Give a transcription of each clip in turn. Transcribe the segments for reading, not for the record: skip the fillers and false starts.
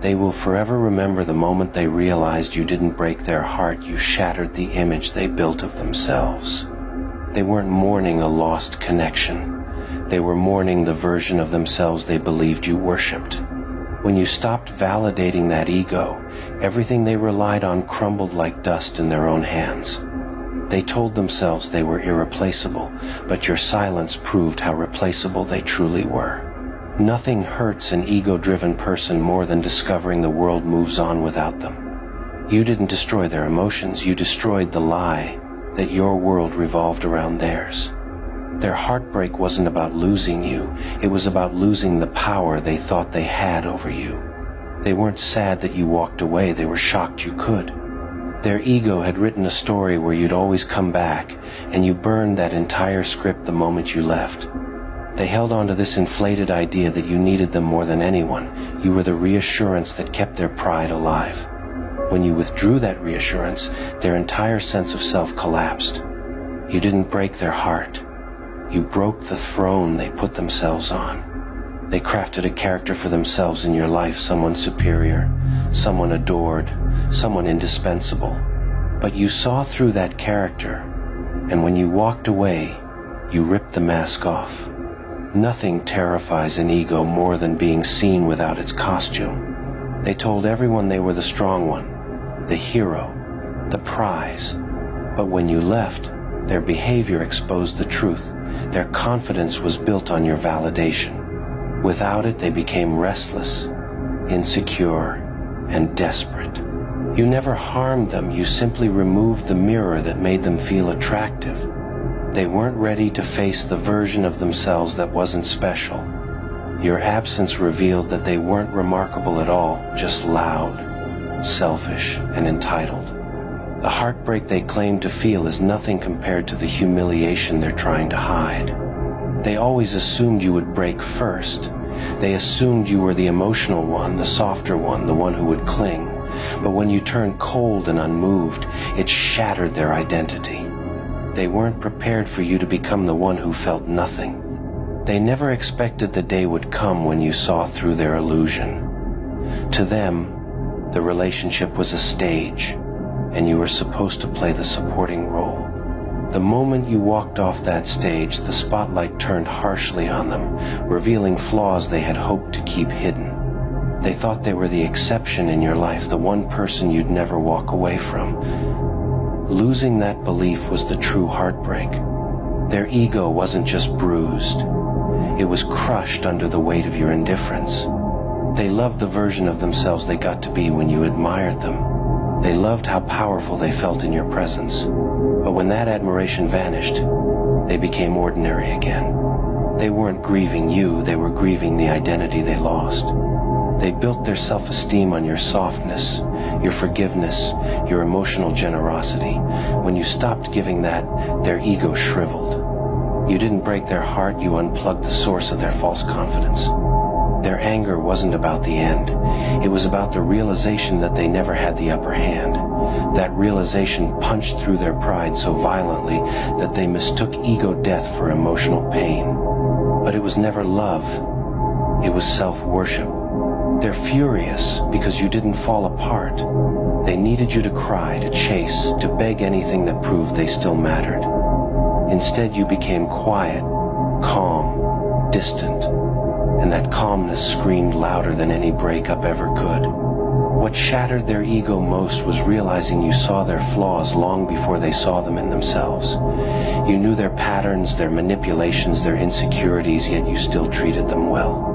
They will forever remember the moment they realized you didn't break their heart, you shattered the image they built of themselves. They weren't mourning a lost connection. They were mourning the version of themselves they believed you worshipped. When you stopped validating that ego, everything they relied on crumbled like dust in their own hands. They told themselves they were irreplaceable, but your silence proved how replaceable they truly were. Nothing hurts an ego-driven person more than discovering the world moves on without them. You didn't destroy their emotions, you destroyed the lie that your world revolved around theirs. Their heartbreak wasn't about losing you, it was about losing the power they thought they had over you. They weren't sad that you walked away, they were shocked you could. Their ego had written a story where you'd always come back, and you burned that entire script the moment you left. They held on to this inflated idea that you needed them more than anyone. You were the reassurance that kept their pride alive. When you withdrew that reassurance, their entire sense of self collapsed. You didn't break their heart. You broke the throne they put themselves on. They crafted a character for themselves in your life, someone superior, someone adored, someone indispensable. But you saw through that character, and when you walked away, you ripped the mask off. Nothing terrifies an ego more than being seen without its costume. They told everyone they were the strong one, the hero, the prize. But when you left, their behavior exposed the truth. Their confidence was built on your validation. Without it, they became restless, insecure, and desperate. You never harmed them, you simply removed the mirror that made them feel attractive. They weren't ready to face the version of themselves that wasn't special. Your absence revealed that they weren't remarkable at all, just loud, selfish, and entitled. The heartbreak they claim to feel is nothing compared to the humiliation they're trying to hide. They always assumed you would break first. They assumed you were the emotional one, the softer one, the one who would cling. But when you turned cold and unmoved, it shattered their identity. They weren't prepared for you to become the one who felt nothing. They never expected the day would come when you saw through their illusion. To them, the relationship was a stage, and you were supposed to play the supporting role. The moment you walked off that stage, the spotlight turned harshly on them, revealing flaws they had hoped to keep hidden. They thought they were the exception in your life, the one person you'd never walk away from. Losing that belief was the true heartbreak. Their ego wasn't just bruised, it was crushed under the weight of your indifference. They loved the version of themselves they got to be when you admired them. They loved how powerful they felt in your presence. But when that admiration vanished, they became ordinary again. They weren't grieving you, they were grieving the identity they lost. They built their self-esteem on your softness, your forgiveness, your emotional generosity. When you stopped giving that, their ego shriveled. You didn't break their heart, you unplugged the source of their false confidence. Their anger wasn't about the end. It was about the realization that they never had the upper hand. That realization punched through their pride so violently that they mistook ego death for emotional pain. But it was never love. It was self-worship. They're furious because you didn't fall apart. They needed you to cry, to chase, to beg anything that proved they still mattered. Instead, you became quiet, calm, distant, and that calmness screamed louder than any breakup ever could. What shattered their ego most was realizing you saw their flaws long before they saw them in themselves. You knew their patterns, their manipulations, their insecurities, yet you still treated them well.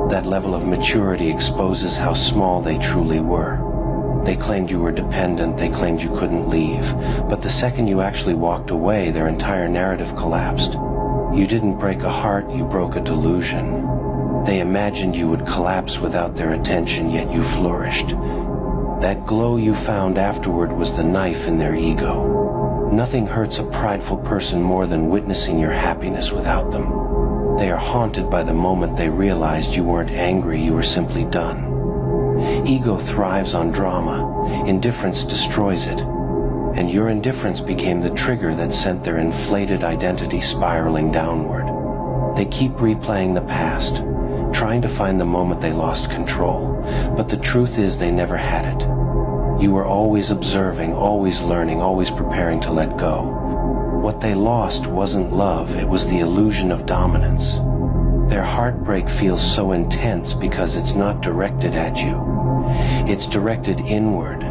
That level of maturity exposes how small they truly were. They claimed you were dependent, they claimed you couldn't leave, but the second you actually walked away, their entire narrative collapsed. You didn't break a heart, you broke a delusion. They imagined you would collapse without their attention, yet you flourished. That glow you found afterward was the knife in their ego. Nothing hurts a prideful person more than witnessing your happiness without them. They are haunted by the moment they realized you weren't angry, you were simply done. Ego thrives on drama. Indifference destroys it. And your indifference became the trigger that sent their inflated identity spiraling downward. They keep replaying the past, trying to find the moment they lost control. But But the truth is they never had it. You were always observing, always learning, always preparing to let go. What they lost wasn't love, it was the illusion of dominance. Their heartbreak feels so intense because it's not directed at you. It's directed inward.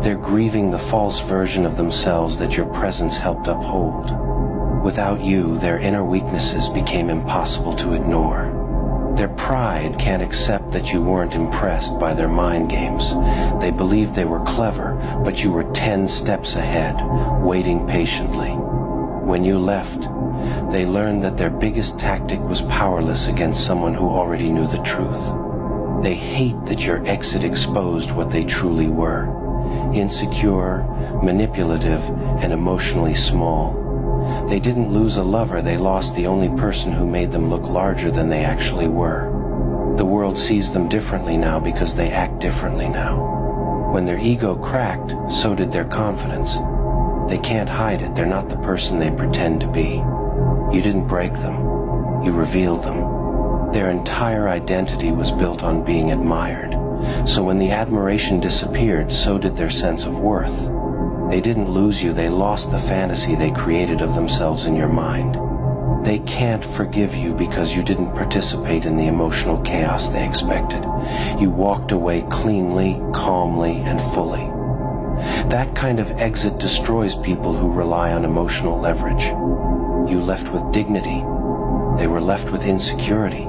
They're grieving the false version of themselves that your presence helped uphold. Without you, their inner weaknesses became impossible to ignore. Their pride can't accept that you weren't impressed by their mind games. They believed they were clever, but you were 10 steps ahead, waiting patiently. When you left, they learned that their biggest tactic was powerless against someone who already knew the truth. They hate that your exit exposed what they truly were: insecure, manipulative, and emotionally small. They didn't lose a lover, they lost the only person who made them look larger than they actually were. The world sees them differently now because they act differently now. When their ego cracked, so did their confidence. They can't hide it, they're not the person they pretend to be. You didn't break them, you revealed them. Their entire identity was built on being admired. So when the admiration disappeared, so did their sense of worth. They didn't lose you, they lost the fantasy they created of themselves in your mind. They can't forgive you because you didn't participate in the emotional chaos they expected. You walked away cleanly, calmly, and fully. That kind of exit destroys people who rely on emotional leverage. You left with dignity. They were left with insecurity.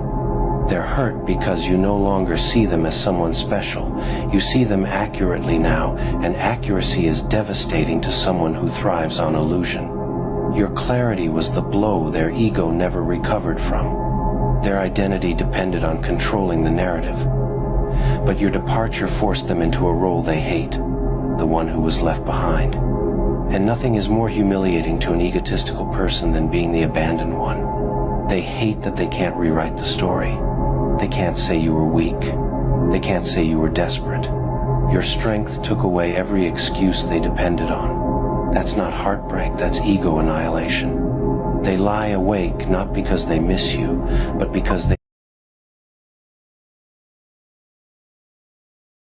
They're hurt because you no longer see them as someone special. You see them accurately now, and accuracy is devastating to someone who thrives on illusion. Your clarity was the blow their ego never recovered from. Their identity depended on controlling the narrative. But your departure forced them into a role they hate, the one who was left behind. And nothing is more humiliating to an egotistical person than being the abandoned one. They hate that they can't rewrite the story. They can't say you were weak. They can't say you were desperate. Your strength took away every excuse they depended on. That's not heartbreak, that's ego annihilation. They lie awake not because they miss you, but because they